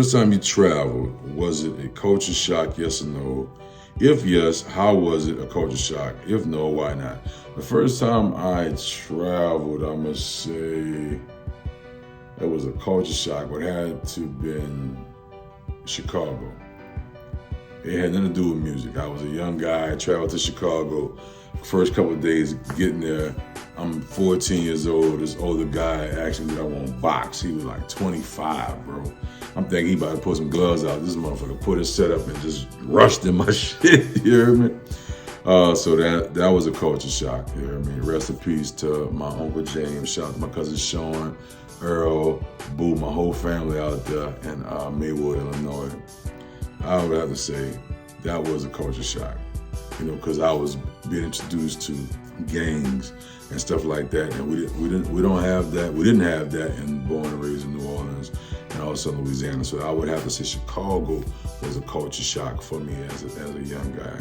first time you traveled, was it a culture shock, yes or no? If yes, how was it a culture shock? If no, why not? The first time I traveled, I must say, it was a culture shock, but it had to have been Chicago. It had nothing to do with music. I was a young guy, traveled to Chicago. First couple of days getting there, I'm 14 years old. This older guy asked me, did I want to box? He was like 25, bro. I'm thinking he about to put some gloves out. This motherfucker put his setup and just rushed in my shit, you hear me? So that was a culture shock, you hear me? Rest in peace to my Uncle James, shout out to my cousin Sean, Earl, Boo, my whole family out there in Maywood, Illinois. I would have to say that was a culture shock, you know, because I was being introduced to gangs and stuff like that, and we didn't have that in born and raised in New Orleans and also Louisiana. So I would have to say Chicago was a culture shock for me as a young guy.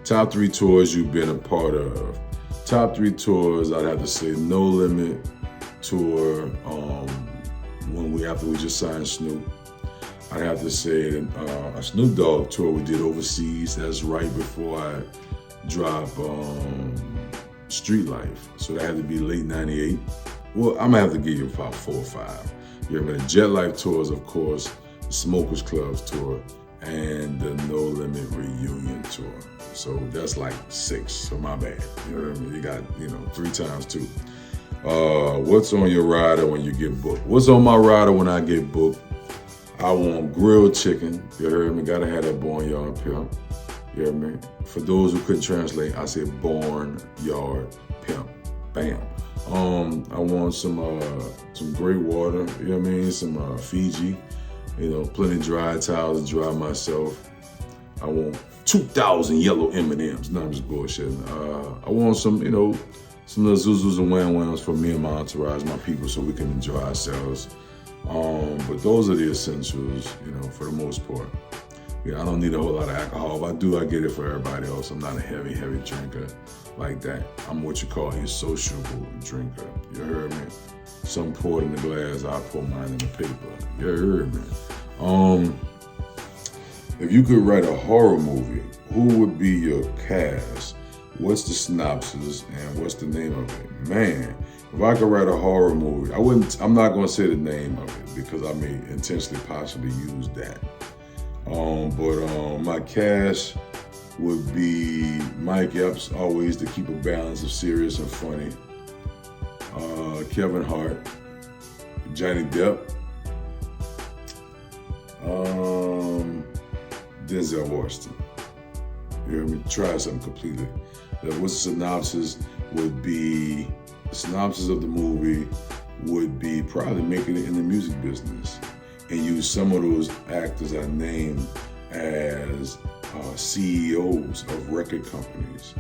Top 3 tours you've been a part of. Top 3 tours, I'd have to say No Limit tour, after we just signed Snoop. I'd have to say a Snoop Dogg tour we did overseas. That's right before I dropped Street Life. So that had to be late 98. Well, I'm gonna have to give you about 4 or 5. You remember the Jet Life tours, of course, the Smokers Clubs tour, and the No Limit Reunion tour. So that's like 6, so my bad. You know what I mean? You got, 3 times 2. What's on your rider when you get booked? What's on my rider when I get booked? I want grilled chicken. You heard me? Gotta have that Barnyard Pimp. You heard me? For those who couldn't translate, I said Barnyard Pimp. Bam. I want some great water. You know what I mean? Some Fiji. Plenty of dry towels to dry myself. I want 2,000 yellow M&Ms. No, I'm just bullshitting. I want some little Zuzus and Wham Whams for me and my entourage, my people, so we can enjoy ourselves. But those are the essentials, for the most part. Yeah, I don't need a whole lot of alcohol. If I do, I get it for everybody else. I'm not a heavy drinker like that. I'm what you call a sociable drinker. You heard me? Some pour it in the glass, I pour mine in the paper. You heard me? If you could write a horror movie, who would be your cast? What's the synopsis and what's the name of it? Man, if I could write a horror movie, I'm not gonna say the name of it because I may intentionally possibly use that. But my cast would be Mike Epps, always to keep a balance of serious and funny. Kevin Hart, Johnny Depp, Denzel Washington. You hear me? Try something completely. What's the synopsis? The synopsis of the movie would be probably making it in the music business and use some of those actors I named as CEOs of record companies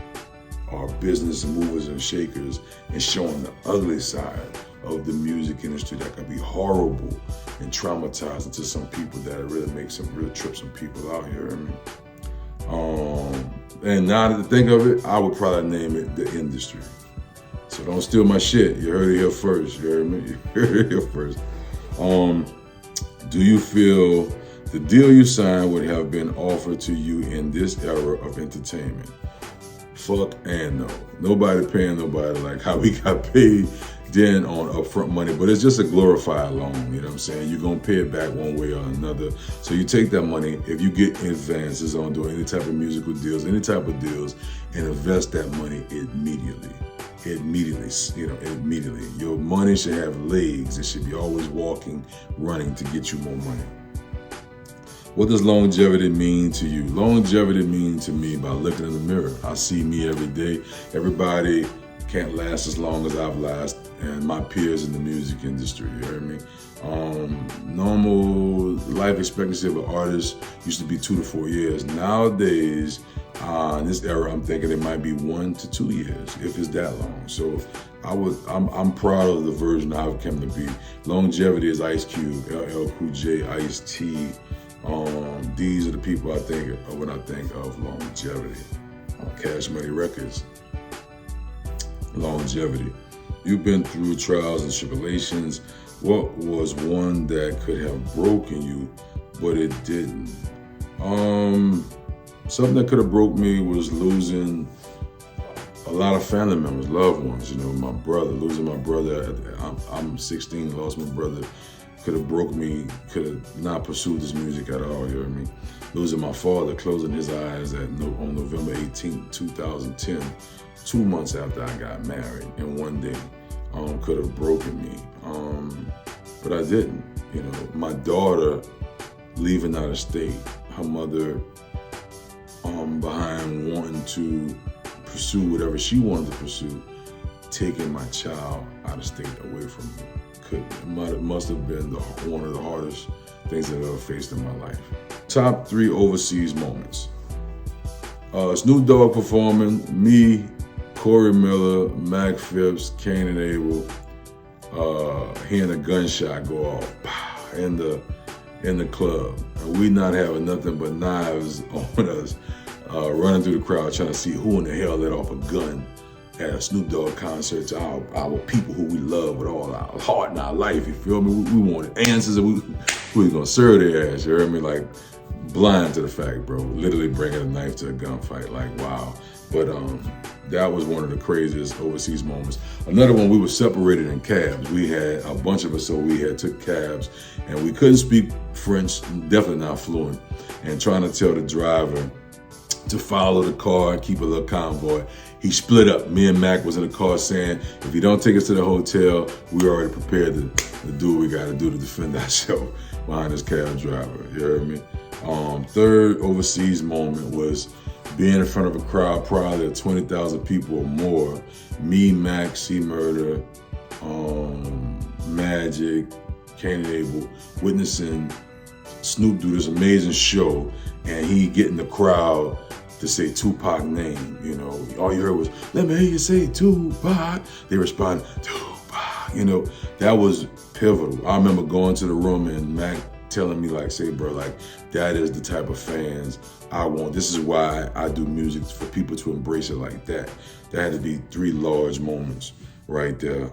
or business movers and shakers and showing the ugly side of the music industry that can be horrible and traumatizing to some people that really make some real trip some people out here. And now that I think of it, I would probably name it The Industry. So don't steal my shit. You heard it here first. You heard me? You heard it here first. Do you feel the deal you signed would have been offered to you in this era of entertainment? Fuck and no. Nobody paying nobody like how we got paid then on upfront money, but it's just a glorified loan, you know what I'm saying? You're gonna pay it back one way or another. So you take that money, if you get advances on doing any type of musical deals, any type of deals, and invest that money immediately. Immediately. Your money should have legs. It should be always walking, running to get you more money. What does longevity mean to you? Longevity means to me by looking in the mirror. I see me every day. Everybody can't last as long as I've lasted, and my peers in the music industry, you heard me? Normal life expectancy of an artist used to be 2 to 4 years. Nowadays, in this era, I'm thinking it might be 1 to 2 years, if it's that long. So I'm proud of the version I've come to be. Longevity is Ice Cube, LL Cool J, Ice-T. These are the people I think of when I think of longevity. Cash Money Records. Longevity. You've been through trials and tribulations. What was one that could have broken you but it didn't. Something that could have broke me was losing a lot of family members, loved ones. You know, my brother, losing my brother. I'm 16, lost my brother. Could have broke me, could have not pursued this music at all, you know what I mean? Losing my father, closing his eyes on November 18, 2010, 2 months after I got married, in one day, could have broken me. But I didn't, you know. My daughter leaving out of state, her mother behind wanting to pursue whatever she wanted to pursue, taking my child out of state away from me. Must have been one of the hardest things I've ever faced in my life. Top 3 overseas moments. Snoop Dogg performing, me, Corey Miller, Mac Phipps, Cain and Abel, hearing a gunshot go off in the club, and we not having nothing but knives on us, running through the crowd trying to see who in the hell let off a gun at a Snoop Dogg concert to our people who we love with all our heart and our life, you feel me? We wanted answers, and we was gonna serve their ass, you heard me? Like, blind to the fact, bro. Literally bringing a knife to a gunfight, like, wow. But that was one of the craziest overseas moments. Another one, we were separated in cabs. We had a bunch of us, so we took cabs, and we couldn't speak French, definitely not fluent, and trying to tell the driver to follow the car and keep a little convoy. He split up. Me and Mac was in the car saying, if you don't take us to the hotel, we already prepared to do what we got to do to defend ourselves behind this cab driver. You heard me? Third overseas moment was being in front of a crowd probably of 20,000 people or more. Me, Mac, C-Murder, Magic, Cain and Abel, witnessing Snoop do this amazing show, and he getting the crowd to say Tupac name, you know. All you heard was, let me hear you say Tupac. They responded, Tupac, you know. That was pivotal. I remember going to the room and Mac telling me, like, say, bro, like, that is the type of fans I want. This is why I do music, for people to embrace it like that. That had to be 3 large moments right there.